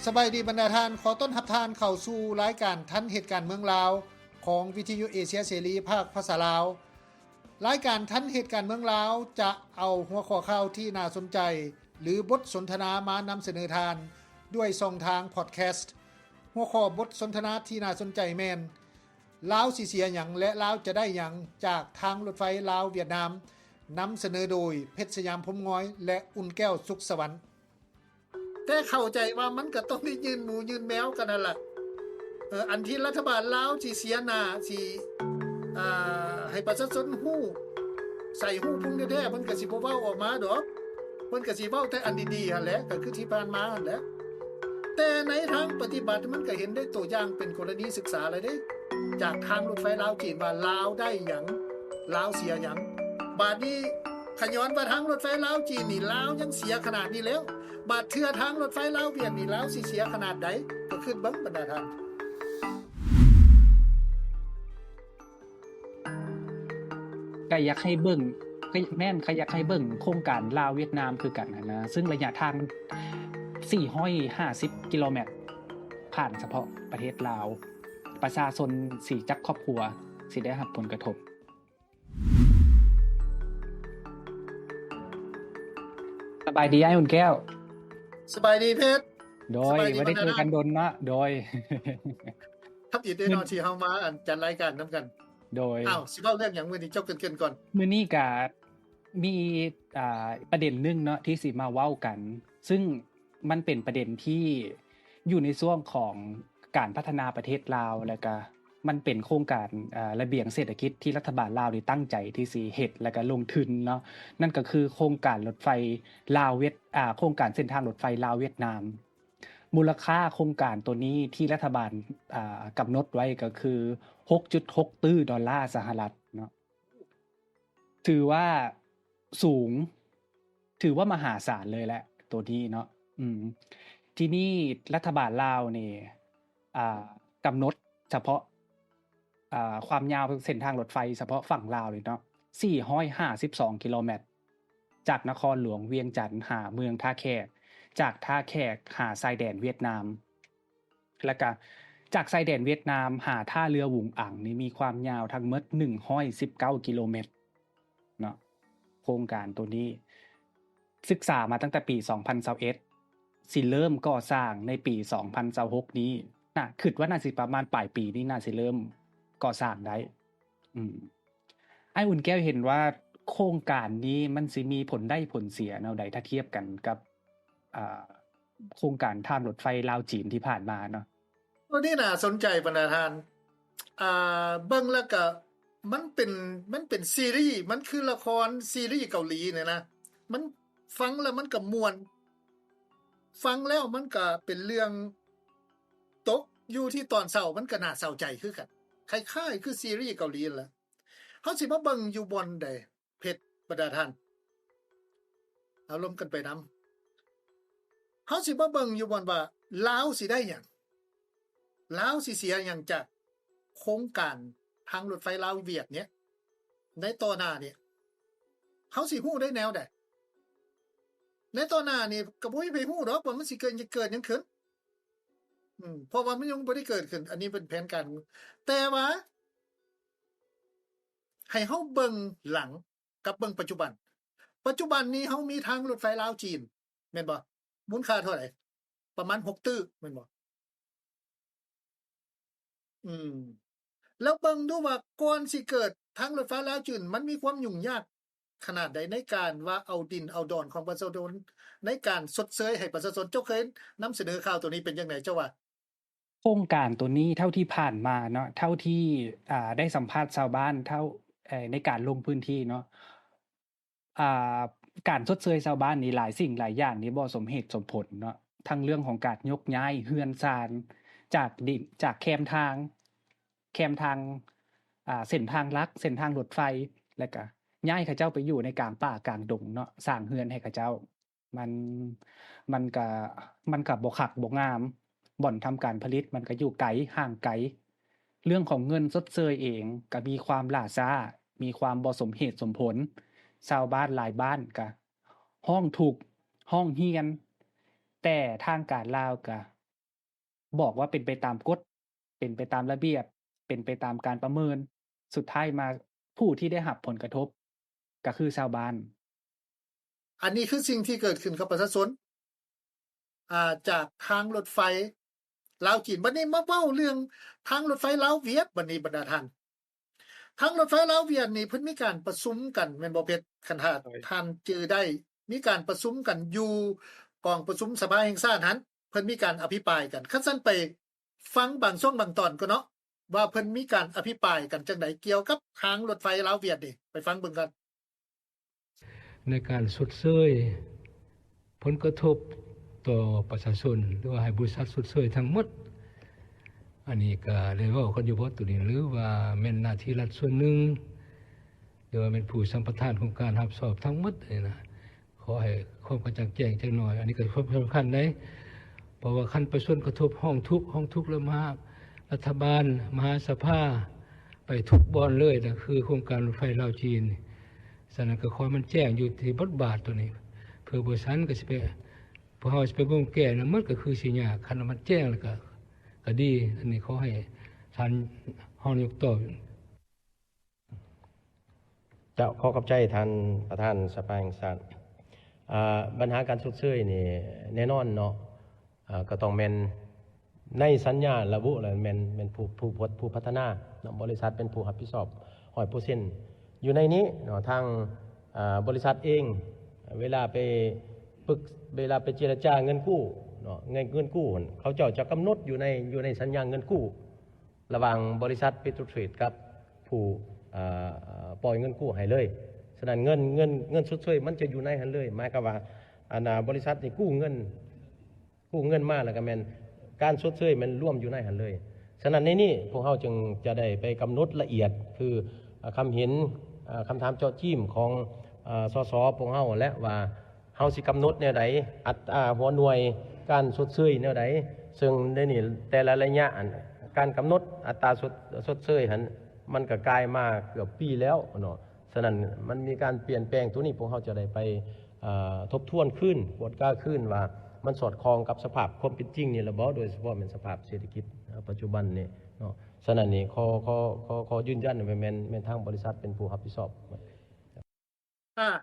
สบายดีบรรดาท่านขอต้อนรับท่านเข้าสู่รายการทันเหตุการณ์เมืองลาวของวิทยุเอเชียเสรีภาคภาษาลาวรายการทันเหตุการณ์เมืองลาวจะเอาหัวข้อข่าวที่น่าสนใจหรือบทสนทนามานำเสนอทานด้วยช่องทางพอดแคสต์หัวข้อบทสนทนาที่น่าสนใจแม่นลาวสิเสียหยังและลาวจะได้หยังจากทางรถไฟลาวเวียดนามนำเสนอโดยเพชรสยามพรหมง้อยและอุ่นแก้วสุขสวรรค์แต่เข้าใจว่ามันก็ต้องได้ยืนหมูยืนแมวกันนั่นล่ะอันที่รัฐบาลลาวสิเสียหน้าสิให้ประชาชนฮู้ใส่ฮู้พุ่งแท้ๆเพิ่นก็สิบ่เว้าออกมาดอกเพิ่นก็สิเว้าแต่อันดีๆหั่นแหละก็คือที่ผ่านมาหั่นแหละแต่ในทางปฏิบัติมันก็เห็นได้ตัวอย่างเป็นกรณีศึกษาเลยเด้จากทางรถไฟลาวจีนว่าลาวได้หยังลาวเสียหยังบาดนี้ขย้อนว่าทางรถไฟลาวจีนนี่ลาวยังเสียขนาดนี้แล้วบาดเทื่อทางรถไฟลาวเวียดนี่ลาวสิเสียขนาดใดก็ขึ้นเบิ่งบรรดาท่านก็อยากให้เบิ่งก็แม่นก็อยากให้เบิ่งโครงการลาวเวียดนามคือกันนะซึ่งระยะทางมัน450กิโลเมตรผ่านเฉพาะประเทศลาวประชาชนสิจักครอบครัวสิได้รับผลกระทบสบายดีอ้ายอุ่นแก้วสบายดีเพชรโดยบ่ได้เจอกันดนเนาะโดยทับอีกได้นอนที่เฮามาจัดรายการนํกันโดยอ้าวสิเว้าเรื่องหยังมื้อนี้เจ้าเกริ่นๆก่อนมื้อนี้ก็มีประเด็นนึงเนาะที่สิมาเว้ากันซึ่งมันเป็นประเด็นที่อยู่ในช่วงของการพัฒนาประเทศลาวแล้วก็มันเป็นโครงการระเบียงเศรษฐกิจที่รัฐบาลลาวได้ตั้งใจที่สิเฮ็ดแล้วก็ลงทุนเนาะนั่นก็คือโครงการรถไฟลาวโครงการเส้นทางรถไฟลาวเวียดนามมูลค่าโครงการตัวนี้ที่รัฐบาลกำหนดไว้ก็คือ 6.6 ตื้อดอลลาร์สหรัฐเนาะถือว่าสูงถือว่ามหาศาลเลยแหละตัวนี้เนาะที่นี่รัฐบาลลาวนี่กำหนดเฉพาะความยาวเส้นทางรถไฟเฉพาะฝั่งลาวเลยเนาะ452กิโลเมตรจากนครหลวงเวียงจันทน์หาเมืองท่าแขกจากท่าแขกหาชายแดนเวียดนามแล้วก็จากชายแดนเวียดนามหาท่าเรือหวุงอั่งนี่มีความยาวทั้งหมด119กิโลเมตรเนาะโครงการตัวนี้ศึกษามาตั้งแต่ปี2021สิเริ่มก่อสร้างในปี2026นี้คิดว่าน่าสิประมาณปลายปีนี้น่าสิเริ่มก่อสร้างได้อ้ายอุ่นแก้วเห็นว่าโครงการนี้มันสิมีผลได้ผลเสียแนวใดถ้าเทียบกันกับโครงการทางรถไฟลาวจีนที่ผ่านมาเนาะตัวนี้น่าสนใจบรรดาท่านเบิ่งแล้วก็มันเป็นซีรีส์มันคือละครซีรีส์เกาหลีเนี่ยนะมันฟังแล้วมันก็ม่วนฟังแล้วมันก็เป็นเรื่องตกอยู่ที่ตอนเช้ามันก็น่าเศร้าใจคือกันคล้ายๆคือซีรีส์เกาหลีนั่นแหละเฮาสิมาเบิ่งอยู่บ่อนใดเพชรบรรดาท่านเอารมณ์กันไปนำเฮาสิมาเบิ่งอยู่บ่อนว่าลาวสิได้หยังลาวสิเสียหยังจากโครงการทางรถไฟลาวเวียดเนี่ยในต่อหน้าเนี่ยเฮาสิฮู้ได้แนวใดในต่อหน้านี่ก็บ่มีไปฮู้ดอกว่ามันสิเกิดหยังขึ้นเพราะว่ามันยังบ่ได้เกิดขึ้นอันนี้เป็นแผนการแต่ว่าให้เฮาเบิ่งหลังกับเบิ่งปัจจุบันนี้เฮามีทางรถไฟลาวจีนแม่นบ่มูลค่าเท่าไหร่ประมาณ6ตื้อแม่นบ่แล้วเบิ่งดูว่าก่อนสิเกิดทางรถไฟลาวจีนมันมีความยุ่งยากขนาดใดในการว่าเอาดินเอาดอนของประชาชนในการชดเชยให้ประชาชนเจ้าเคยนำเสนอข่าวตัวนี้เป็นจังได๋เจ้าว่าโครงการตัวนี้เท่าที่ผ่านมาเนาะเท่าที่ได้สัมภาษณ์ชาวบ้านในการลงพื้นที่เนาะการชดเชยชาวบ้านนี่หลายสิ่งหลายอย่างนี่บ่สมเหตุสมผลเนาะทั้งเรื่องของการยกย้ายเรือนชานจากแคมทางเส้นทางหลักเส้นทางรถไฟแล้วก็ย้ายเขาเจ้าไปอยู่ในกลางป่ากลางดงเนาะสร้างเรือนให้เขาเจ้ามันมันก็บ่คักบ่งามบ่อนทำการผลิตมันก็อยู่ไกลห่างไกลเรื่องของเงินชดเชยเองก็มีความล่าช้ามีความบ่สมเหตุสมผลชาวบ้านหลายบ้านก็ร้องทุกข์ร้องเรียนแต่ทางการลาวก็ บอกว่าเป็นไปตามกฎเป็นไปตามระเบียบเป็นไปตามการประเมินสุดท้ายมาผู้ที่ได้รับผลกระทบก็คือชาวบ้านอันนี้คือสิ่งที่เกิดขึ้นกับประชาชนจากทางรถไฟลาวจีนบัดนี้มาเว้าเรื่องทางรถไฟลาวเวียดบัดนี้บรรดาท่านทางรถไฟลาวเวียดนี่เพิ่นมีการประชุมกันแม่นบ่เพชรคันถ้าท่านจือได้มีการประชุมกันอยู่กองประชุมสภาแห่งชาติหั้นเพิ่นมีการอภิปรายกันคันซั่นไปฟังบางช่วงบางตอนก็เนาะว่าเพิ่นมีการอภิปรายกันจังไดเกี่ยวกับทางรถไฟลาวเวียดนี่ไปฟังเบิ่งกันในการชดเชยผลกระทบต่อประชาชนหรือว่าให้บริษัทชดเชยทั้งหมดอันนี้ก็เลยเว้ากันอยู่บ่ตัวนี้หรือว่าแม่นหน้าที่รัฐส่วนหนึ่งหรือว่าเป็นผู้สัมปทานของการรับสอบทั้งหมดนี่นะขอให้ความกระจ่างแจ้งจักหน่อยอันนี้ก็ความสำคัญได้เพราะว่าคันประชาชนกระทบห้องทุกข์แล้วมารัฐบาลมหาสภาไปทุกบอนเลยนะคือโครงการรถไฟลาวจีนฉะนั้นก็ขอมันแจ้งอยู่ที่บทบาทตัวนี้เพื่อบริษัทก็สิไปพอเฮาสิไปเบิ่งแก้นะมันก็คือสิยากคันมันแจ้งแล้วก็ดีอันนี้ขอให้ท่านเฮายกต่อเจ้าขอขอบใจท่านประธานสภาแห่งชาติปัญหาการชดเชยนี่แน่นอนเนาะก็ต้องแม่นในสัญญาระบุแล้วแม่นผู้พัฒนาเนาะบริษัทเป็นผู้รับผิดชอบ 100% อยู่ในนี้เนาะทางบริษัทเองเวลาไปเจรจาเงินกู้เนาะเงินกู้เขาเจ้าจะกำหนดอยู่ในสัญญาเงินกู้ระหว่างบริษัทปิโตรเทรดกับผู้ปล่อยเงินกู้ให้เลยฉะนั้นเงินชดเชยมันจะอยู่ในหันเลยหมายความว่าบริษัทนี่กู้เงินมาแล้วก็แม่นการชดเชยมันร่วมอยู่ในหันเลยฉะนั้นในนี้พวกเฮาจึงจะได้ไปกำหนดละเอียดคือคำเห็นคำถามเจาะจิ้มของสสพวกเฮาและว่าเฮาสิกำหนดแนวใดอัตราหัวหน่วยการชดเชยแนวใดซึ่งในนี้แต่ละระยะการกำหนดอัตราชดเชยหันมันก็กลายมาเกือบปีแล้วเนาะฉะนั้นมันมีการเปลี่ยนแปลงตัวนี้พวกเฮาจะได้ไปทบทวนขึ้นบทกล้าขึ้นว่ามันสอดคล้องกับสภาพความเป็นจริงนี่ละบ่โดยเฉพาะเป็นสภาพเศรษฐกิจปัจจุบันนี่เนาะฉะนั้นนี่ขอยืนยันว่าแม่นทางบริษัทเป็นผู้รับผิดชอบ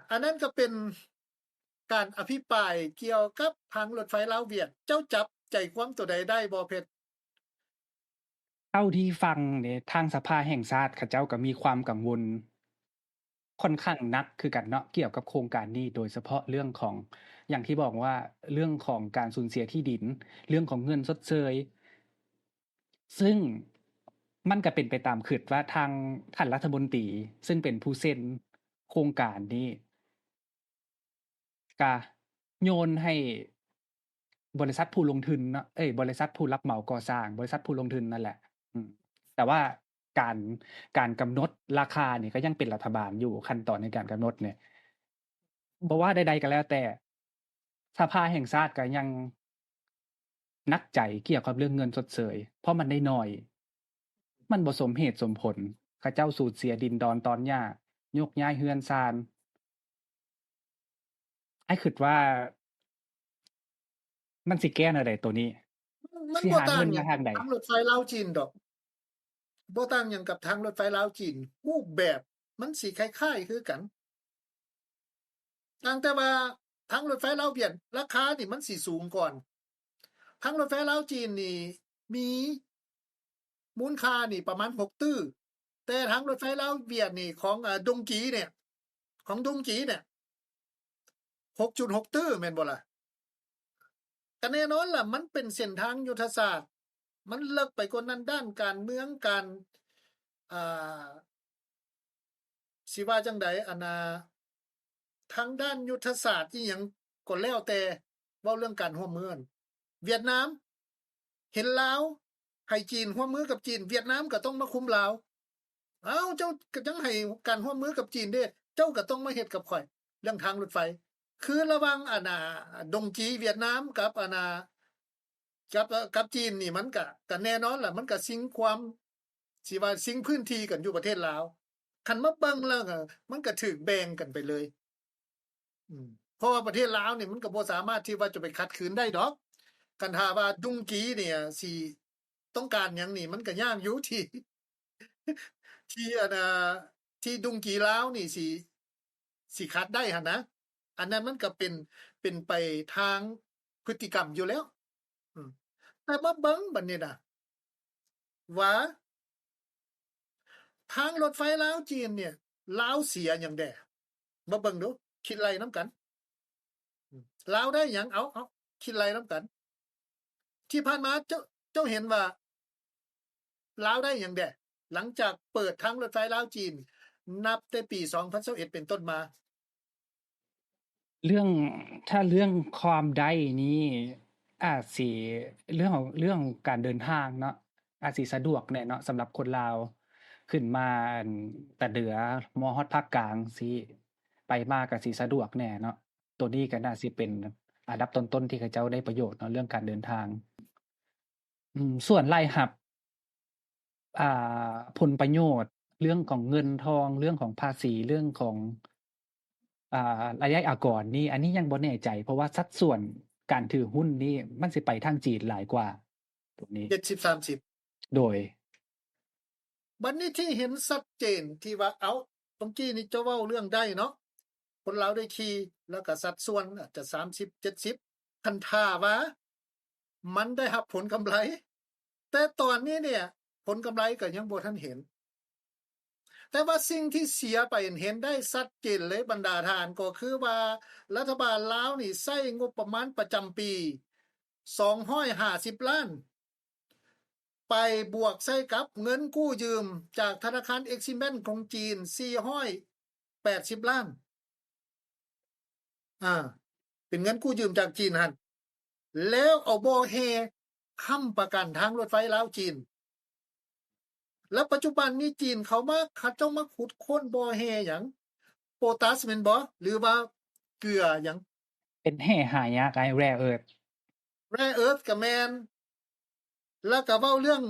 อันนั้นก็เป็นการอภิปรายเกี่ยวกับทางรถไฟลาวเวียดเจ้าจับใจความตัวใดได้บ่เพชรเท่าที่ฟังเนี่ยทางสภาแห่งชาติเขาเจ้าก็มีความกังวลค่อนข้างนักคือกันเนาะเกี่ยวกับโครงการนี้โดยเฉพาะเรื่องของอย่างที่บอกว่าเรื่องของการสูญเสียที่ดินเรื่องของเงินชดเชยซึ่งมันก็เป็นไปตามคิดว่าทางท่านรัฐมนตรีซึ่งเป็นผู้เซ็นโครงการนี้ก็โยนให้บริษัทผู้ลงทุนเนาะบริษัทผู้รับเหมาก่อสร้างบริษัทผู้ลงทุนนั่นแหละแต่ว่าการกำหนดราคานี่ก็ยังเป็นรัฐบาลอยู่ขั้นตอนในการกำหนดเนี่ยบ่ว่าใดๆก็แล้วแต่สภาแห่งชาติก็ยังหนักใจเกี่ยวกับเรื่องเงินชดเชยเพราะมันได้น้อยมันบ่สมเหตุสมผลเขาเจ้าสูญเสียดินดอนตอนหญ้ายกย้ายเรือนชานอ้ายคิดว่ามันสิแก้แนวใดตัวนี้มันสิบ่หาต่างหยังเงินมาทางใดทางรถไฟลาวจีนดอกบ่ต่างหยังกับทางรถไฟลาวจีนรูปแบบมันสิคล้ายๆคือกันต่างแต่ว่าทางรถไฟลาวเวียดราคานี่มันสิสูงก่อนทางรถไฟลาวจีนนี่มีมูลค่านี่ประมาณ6ตื้อแต่ทางรถไฟลาวเวียดนี่ของดงกีเนี่ยของดงกีเนี่ย 6.6 ตื้อแม่นบ่ล่ะก็แน่นอนล่ะมันเป็นเส้นทางยุทธศาสตร์มันเลิกไปกว่านั้นด้านการเมืองการอ่าสิว่าจังไดทางด้านยุทธศาสตร์อีหยังก็แล้วแต่เว้าเรื่องการร่วมมือเวียดนามเห็นลาวให้จีนร่วมมือกับจีนเวียดนามก็ต้องมาคุมลาวเจ้าก็ยังให้การร่วมมือกับจีนเด้เจ้าก็ต้องมาเฮ็ดกับข่อยเรื่องทางรถไฟคือระหว่างดงจีเวียดนามกับกับจีนนี่มันก็แน่นอนล่ะมันก็สิงความสิว่าสิงพื้นที่กันอยู่ประเทศลาวคันมาเบิ่งแล้วก็มันก็ถูกแบ่งกันไปเลยเพราะว่าประเทศลาวนี่มันก็บ่สามารถที่ว่าจะไปขัดขืนได้ดอก กันถ้าว่าดุงกีเนี่ยสิต้องการหยังนี่มันก็ยากอยู่ที่ ที่อันที่ดุงกีลาวนี่สิคัดได้หั่นนะอันนั้นมันก็เป็นไปทางพฤติกรรมอยู่แล้วอืมแต่มาเบิ่งบัดนี้น่ะว่าทางรถไฟลาวจีนเนี่ยลาวเสียหยังแดมาเบิ่งดูคิดไล่นํกันลาวได้หยังเอาคิดไล่นํกัน ที่ผ่านมาเจ้าเห็นว่าลาวได้หยังแดหลังจากเปิดทางรถไฟลาวจีน นับแต่ปี2021เป็นต้นมา เรื่องถ้าเรื่องความได้นี่อาจสิเรื่องของการเดินทางเนาะอาจสิสะดวกแหน่เนาะสำหรับคนลาวขึ้นมาอั่นแต่เหนือมฮอดภาคกลางสิไปมาก็สิสะดวกแหน่เนาะตัวนี้ก็น่าสิเป็นอันดับต้นๆที่เขาเจ้าได้ประโยชน์เนาะเรื่องการเดินทาง ส่วนรายรับอ่ผลประโยชน์ เรื่องของเงินทอง เรื่องของภาษี เรื่องของรายได้อากรนี่ อันนี้ยังบ่แน่ใจ เพราะว่าสัดส่วนการถือหุ้นนี่มันสิไปทางจีนหลายกว่า ตรงนี้ 70-30 โดย บัดนี้ที่เห็นชัดเจนที่ว่าตรงกี้นี่เจ้าเว้าเรื่องได้เนาะคนลาวได้ขี่แล้วก็สัดส่วนอาจจะ30-70คันท่าว่ามันได้รับผลกำไร แต่ตอนนี้เนี่ย ผลกำไรก็ยังบ่ทันเห็น แต่ว่าสิ่งที่เสียไปเห็นได้ชัดเจนเลยบรรดาทานก็คือว่ารัฐบาลลาวนี่ใช้งบประมาณประจำปี250ล้าน ไปบวกใส่กับเงินกู้ยืมจากธนาคาร Exim Bank ของจีน480ล้านเป็นเงินกู้ยืมจากจีนหั่นแล้วเอาบ่แฮค้ำประกันทางรถไฟลาวจีน แล้วปัจจุบันนี้จีนเขาเจ้ามาขุดค้นบ่อแฮหยังโพแทสแม่นบ่หรือว่าเกลือหยัง เป็นแร่หายากไอ้ rare earth Rare Earth ก็แม่นแล้วก็เว้าเรื่อง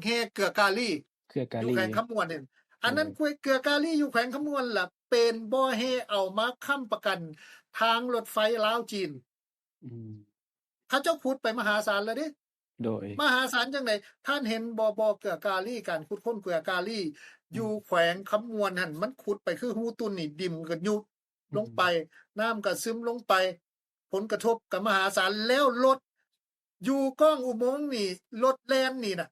แฮเกลือกาลี เกลือกา อยู่ ลี แขวงคำมวนนี่อันนั้นเกลือกาลีอยู่แขวงคำมวนล่ะเป็นบ่อแฮเอามาค้ำประกันทางรถไฟลาวจีน อืม เขาเจ้าขุดไปมหาศาลแล้วเด้ โดย มหาศาลจังได๋ท่านเห็นบ่เกลือกาลีการขุดค้นเกลือกาลีอยู่แขวงคำมวนหั่นมันขุดไปคือหูตุนนี่ดิมก็ยุบลงไปน้ำก็ซึมลงไป ผลกระทบกับมหาศาลแล้วรถอยู่ก้องอุโมงค์นี่รถแล่นนี่น่ะ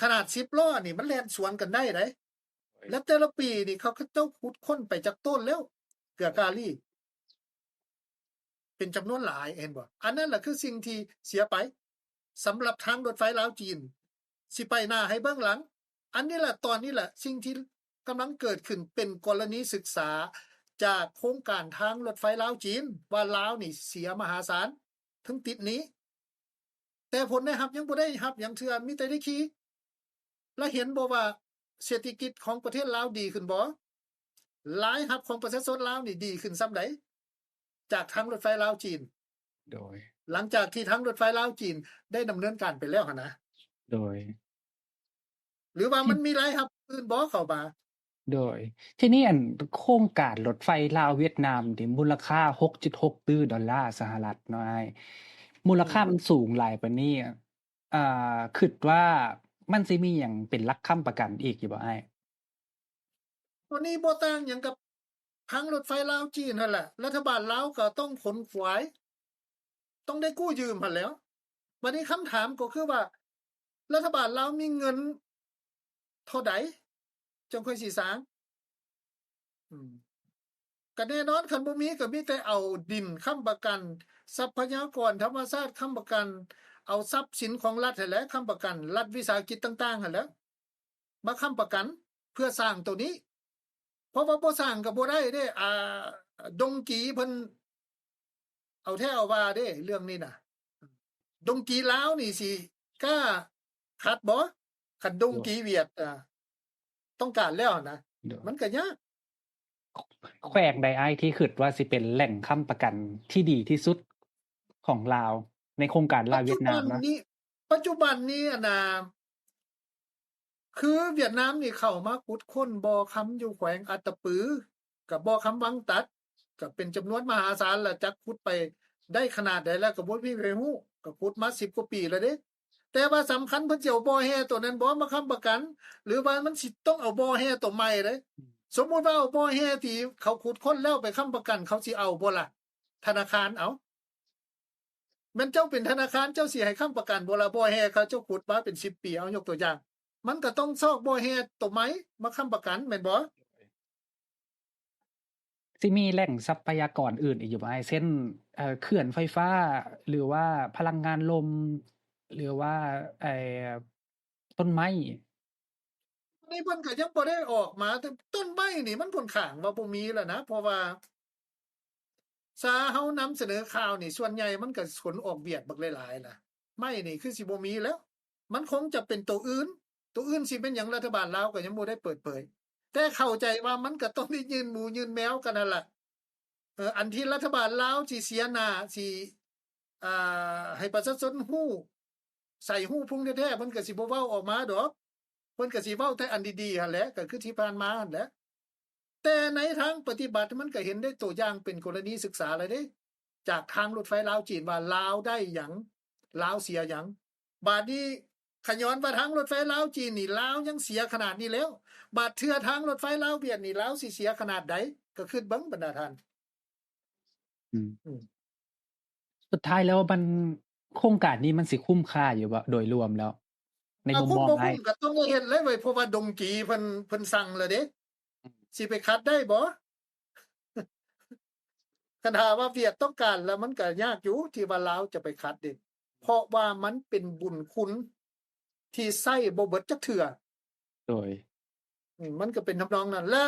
ขนาด10ล้อนี่มันแล่นสวนกันได้ไดและแต่ละปีนี่เขาก็เจ้าขุดค้นไปจากต้นแล้วเกลือกาลีเป็นจำนวนหลายเห็นบ่อันนั้นล่ะคือสิ่งที่เสียไปสำหรับทางรถไฟลาวจีนสิไปหน้าให้เบิ่งหลัง อันนี้แหละตอนนี้แหละสิ่งที่กำลังเกิดขึ้นเป็นกรณีศึกษาจากโครงการทางรถไฟลาวจีนว่าลาวนี่เสียมหาศาลถึงติดหนี้แต่ผลได้รับยังบ่ได้รับหยังเทื่อมีแต่ได้ขี่แล้วเห็นบ่ว่าเศรษฐกิจของประเทศลาวดีขึ้นบ่รายรับของประชาชนลาวนี่ดีขึ้นส่ำใดจากทางรถไฟลาวจีน โดย หลังจากที่ทางรถไฟลาวจีนได้ดำเนินการไปแล้วหั่นนะ โดย หรือว่ามันมีรายรับอื่นบ่เข้ามา โดย ทีนี้อันโครงการรถไฟลาวเวียดนามที่มูลค่า 6.6 ตื้อดอลลาร์สหรัฐเนาะอ้ายมูลค่ามันสูงหลายปานนี้คิดว่ามันสิมีหยังเป็นหลักค้ำประกันอีกอยู่บ่อ้าย ตัวนี้บ่ต่างหยังกับทางรถไฟลาวจีนนั่นแหละรัฐบาลลาวก็ต้องขนขวาย ต้องได้กู้ยืมหั่นแหล้วบัดนี้คำถามก็คือว่า รัฐบาลลาวมีเงินเท่าใดจังค่อยสิสร้างก็แน่นอนคันบ่มีก็มีแต่เอาดินค้ำประกัน ทรัพยากรธรรมชาติค้ำประกัน เอาทรัพย์สินของรัฐนั่นแหละค้ำประกัน รัฐวิสาหกิจต่างๆหั่นแหล้วมาค้ำประกัน เพื่อสร้างตัวนี้ เพราะว่าบ่สร้างก็บ่ได้เด้ดงกีเพิ่นเอาแท้เอาว่าเด้เรื่องนี้น่ะ ดงกีลาวนี่สิกล้าขัดบ่คันดงกีเวียดต้องการแล้วนะ โดย มันก็ยาก แขวงใดอ้ายที่คิดว่าสิเป็นแหล่งค้ำประกันที่ดีที่สุดของลาว ในโครงการลาวเวียดนามนะ ปัจจุบันนี้คือเวียดนามนี่เข้ามาขุดค้นบ่อค้ำอยู่แขวงอัตตปือกับบ่อค้ำวังตัดก็เป็นจำนวนมหาศาลแล้วจักขุดไปได้ขนาดใดแล้วก็บ่มีใครฮู้ ก็ขุดมา10กว่าปีแล้วเด้แต่ว่าสำคัญเพิ่นสิเอาบ่อแฮตัวนั้นบ่มาค้ำประกัน หรือว่ามันสิต้องเอาบ่อแฮตัวใหม่เด้สมมุติว่าเอาบ่อแฮที่เขาขุดค้นแล้วไปค้ำประกัน เขาสิเอาบ่ล่ะธนาคารเอาแม่นเจ้าเป็นธนาคารเจ้าสิให้ค้ำประกันบ่ล่ะบ่อแฮเขาเจ้าขุดมาเป็น10ปีเอายกตัวอย่าง มันก็ต้องซอกบ่อแฮตัวใหม่มาค้ำประกันแม่นบ่ สิมีแหล่งทรัพยากรอื่นอีกอยู่บ่อ้ายเช่นเขื่อนไฟฟ้า หรือว่าพลังงานลม หรือว่าไอ้ต้นไม้ นี่เพิ่นก็ยังบ่ได้ออกมาแต่ต้นไม้นี่มันค่อนข้างว่าบ่มีแล้วนะ เพราะว่าซาเฮานำเสนอข่าวนี่ส่วนใหญ่มันก็ขนออกเบียดบักหลายๆล่ะไม้นี่คือสิบ่มีแล้ว มันคงจะเป็นตัวอื่นสิเป็นหยังรัฐบาลลาวก็ยังบ่ได้เปิดเผย แต่เข้าใจว่ามันก็ต้องได้ยืนหมูยืนแมวกันนั่นล่ะอันที่รัฐบาลลาวสิเสียหน้าสิให้ประชาชนฮู้ใส่ฮู้พุ่งแท้ๆเพิ่นก็สิบ่เว้าออกมาดอกเพิ่นก็สิเว้าแต่อันดีๆหั่นแหละก็คือที่ผ่านมาหั่นแหละแต่ในทางปฏิบัติมันก็เห็นได้ตัวอย่างเป็นกรณีศึกษาแล้วเด้จากทางรถไฟลาวจีนว่าลาวได้หยังลาวเสียหยังบาดนี้ขย้อนว่าทางรถไฟลาวจีนนี่ลาวยังเสียขนาดนี้แล้วบาดเทื่อทางรถไฟลาวเวียดนี่ลาวสิเสียขนาดใดก็คิดเบิ่งบรรดาท่าน อืม อืม สุดท้ายแล้วมันโครงการนี้มันสิคุ้มค่าอยู่บ่โดยรวมแล้ว ในมุม คุ้ ม ม อง บ่ อ้า คุ้ ย มก็ต้องได้เฮ็ดเลยเว้ยเพราะว่าดงกีเพิ่นสั่งแล้วเด้สิไปขัดได้บ่ คันหาว่าเวียดต้องการแล้วมันก็ยากอยู่ที่ว่าลาวจะไปขัดเด้เพราะว่ามันเป็นบุญคุณที่ใช้บ่เบิดจักเทื่อ โดย มันก็เป็นทำนองนั้นและ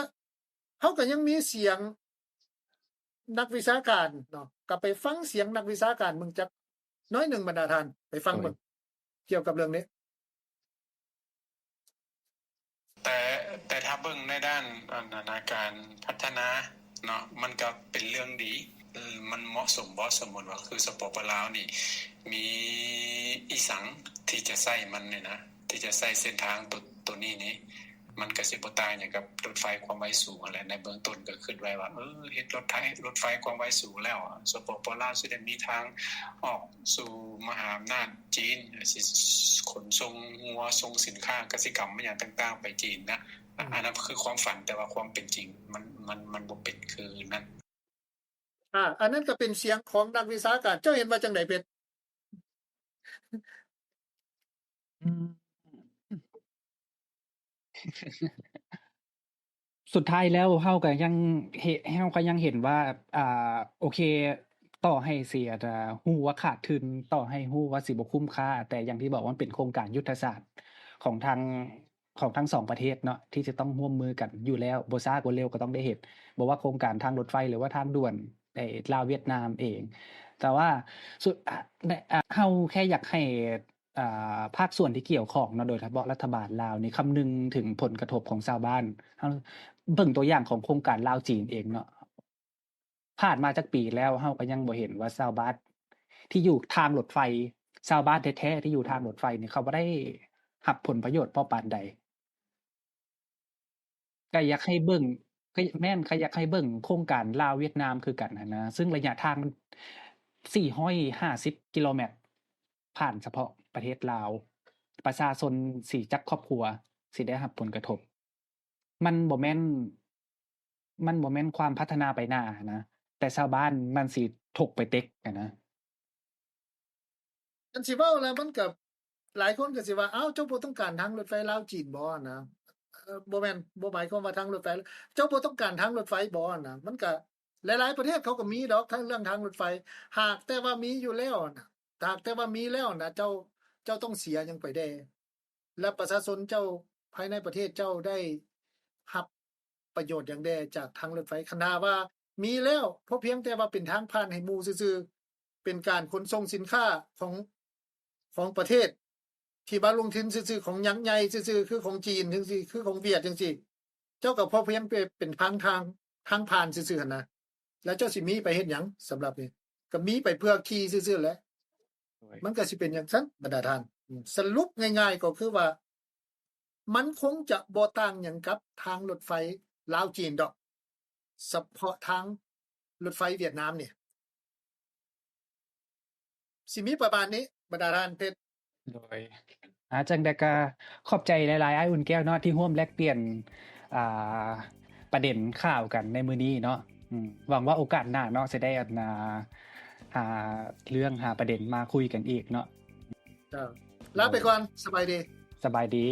เฮาก็ยังมีเสียงนักวิชาการเนาะก็ไปฟังเสียงนักวิชาการมึงจักน้อยหนึ่งบรรดาท่านไปฟังเบิ่งเกี่ยวกับเรื่องนี้ แต่ถ้าเบิ่งในด้านการพัฒนาเนาะมันก็เป็นเรื่องดีมันเหมาะสมบ่สมมุติว่าคือสปปลาวนี่มีอีสังที่จะใช้มันเนี่ยนะที่จะใช้เส้นทางตัวนี้นี่มันก็สิบ่ต่างหยังกับรถไฟความไวสูงนั่นแหละในเบื้องต้นก็คิดไว้ว่าเฮ็ดรถไฟความไวสูงแล้วสปปลาวสิได้มีทางออกสู่มหาอำนาจจีนสิขนส่งหัวส่งสินค้ากสิกรรมอย่างต่างๆไปจีนนะอันนั้นคือความฝันแต่ว่าความเป็นจริงมันบ่เป็นคือนั้น อันนั้นก็เป็นเสียงของนักวิชาการเจ้าเห็นว่าจังได๋เป็ด อืม สุดท้ายแล้วเฮาก็ยังเห็นว่าโอเค ต่อให้เสียฮู้ว่าขาดทุนต่อให้ฮู้ว่าสิบ่คุ้มค่า แต่อย่างที่บอกว่ามันเป็นโครงการยุทธศาสตร์ของทั้ง2ประเทศเนาะที่จะต้องร่วมมือกันอยู่แล้วบ่ช้าก็เร็วก็ต้องได้เฮ็ดบ่ว่าโครงการทางรถไฟหรือว่าทางด่วนลาวเวียดนามเอง แต่ว่าเฮาแค่อยากให้ภาคส่วนที่เกี่ยวข้องเนาะโดยเฉพาะรัฐบาลลาวนี่คำนึงถึงผลกระทบของชาวบ้านเฮาเบิ่งตัวอย่างของโครงการลาวจีนเองเนาะผ่านมาจักปีแล้วเฮาก็ยังบ่เห็นว่าชาวบ้านที่อยู่ทางรถไฟชาวบ้านแท้ๆที่อยู่ทางรถไฟนี่เขาบ่ได้รับผลประโยชน์พอปานใดก็อยากให้เบิ่งก็อยากให้เบิ่งโครงการลาวเวียดนามคือกันหั้นนะซึ่งระยะทางมัน450กิโลเมตรผ่านเฉพาะประเทศลาวประชาชนสิจักครอบครัวสิได้รับผลกระทบมันบ่แม่นความพัฒนาไปหน้านะแต่ชาวบ้านมันสิถกไปเต็กอะนะ อันสิเว้าแล้วมันก็หลายคนก็สิว่าอ้าวเจ้าบ่ต้องการทางรถไฟลาวจีนบ่นะบ่แม่นบ่หมายความว่าทางรถไฟเจ้าบ่ต้องการทางรถไฟบ่นะมันก็หลายๆประเทศเขาก็มีดอกทั้งเรื่องทางรถไฟหากแต่ว่ามีอยู่แล้วนะหากแต่ว่ามีแล้วนะเจ้าต้องเสียหยังไปแด้และประชาชนเจ้าภายในประเทศเจ้าได้รับประโยชน์หยังแด้จากทางรถไฟขนาดว่ามีแล้วเพราะเพียงแต่ว่าเป็นทางผ่านให้หมู่ซื่อๆเป็นการขนส่งสินค้าของประเทศที่บาลงทุนซื่อๆของยักษ์ใหญ่ซื่อๆคือของจีนจังซี่คือของเวียดจังซี่เจ้าก็พอเพียงเป็นทางผ่านซื่อๆหั่นนะแล้วเจ้าสิมีไปเฮ็ดหยังสำหรับนี่ก็มีไปเพื่อขี่ซื่อๆแหละมันก็สิเป็นจังซั่นบรรดาท่านสรุปง่ายๆก็คือว่ามันคงจะบ่ต่างหยังกับทางรถไฟลาวจีนดอกเฉพาะทางรถไฟเวียดนามนี่ สิมีประมาณนี้บรรดาท่านเพชร โดยจังใดก็ขอบใจหลายๆอ้ายอุ่นแก้วเนาะที่ร่วมแลกเปลี่ยนอ่าประเด็นข่าวกันในมื้อนี้เนาะหวังว่าโอกาสหน้าเนาะสิได้หาเรื่องหาประเด็นมาคุยกันอีกเนาะ ลาไปก่อนสบายดี สบายดี